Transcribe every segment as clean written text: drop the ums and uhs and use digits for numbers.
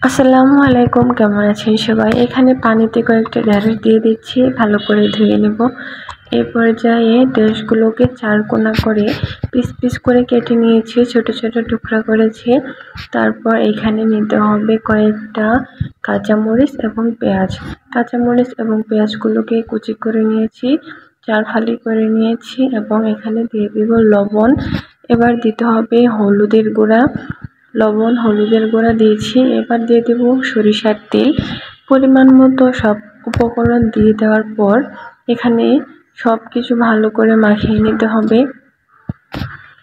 আসসালামু আলাইকুম, কেমন আছেন সবাই? এখানে পানিতে কয়েকটা ঢেঁড়স দিয়ে দিচ্ছি, ভালো করে ধুয়ে নেব। এই পর্যায়ে ঢেঁড়সগুলোকে চারকোনা করে পিস পিস করে কেটে নিয়েছি, ছোট ছোট টুকরা করেছি। তারপর এখানে নিতে হবে কয়েকটা কাঁচামরিচ এবং পেঁয়াজ। কাঁচামরিচ এবং পেঁয়াজগুলোকে কুচি করে নিয়েছি, 4 ফালি করে নিয়েছি এবং এখানে দিয়ে দিব লবণ। এবার দিতে হবে হলুদের গুঁড়া, লবণ হলুদের গুঁড়া দিয়েছি। এবার দিয়ে দেব সরিষার তেল পরিমাণ মতো। সব উপকরণ দিয়ে দেওয়ার পর এখানে সব কিছু ভালো করে মাখিয়ে নিতে হবে।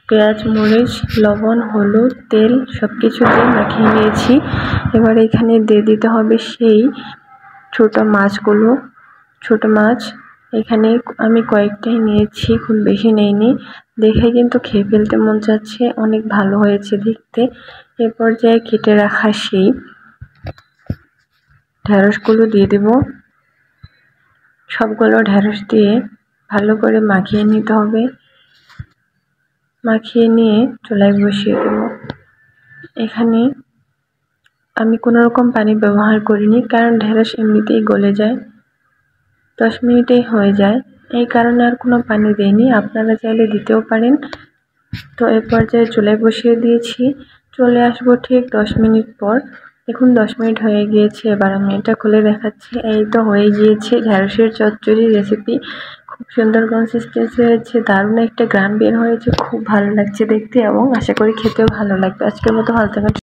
পেঁয়াজ, মরিচ, লবণ, হলুদ, তেল সব কিছু দিয়ে মাখিয়ে নিয়েছি। এবার এখানে দিয়ে দিতে হবে সেই ছোট মাছগুলো। ছোট মাছ এখানে আমি কয়েকটাই নিয়েছি, খুব বেশি নেইনি। দেখে কিন্তু খেয়ে ফেলতে মন চাচ্ছে, অনেক ভালো হয়েছে দেখতে। এ পর্যায়ে কেটে রাখা সেই ঢেঁড়সগুলো দিয়ে দেব। সবগুলো ঢেঁড়স দিয়ে ভালো করে মাখিয়ে নিতে হবে। মাখিয়ে নিয়ে চুলায় বসিয়ে দেব। এখানে আমি কোনো রকম পানি ব্যবহার করিনি, কারণ ঢেঁড়স এমনিতেই গলে যায়, 10 মিনিটেই হয়ে যায়। এই কারণে আর কোনো পানি দেইনি, আপনারা চাইলে দিতেও পারেন। তো এ পর্যায়ে চুলায় বসিয়ে দিয়েছি। চলে আসবো ঠিক 10 মিনিট পর। দেখুন 10 মিনিট হয়ে গিয়েছে। এবার আমি এটা খুলে দেখাচ্ছি। এই তো হয়ে গিয়েছে ঢেঁড়সের চচ্চড়ি রেসিপি। খুব সুন্দর কনসিস্টেন্সি হয়েছে, দারুণ একটা গ্রান বের হয়েছে, খুব ভালো লাগছে দেখতে এবং আশা করি খেতেও ভালো লাগবে। আজকের মতো ভালো থাকবেন।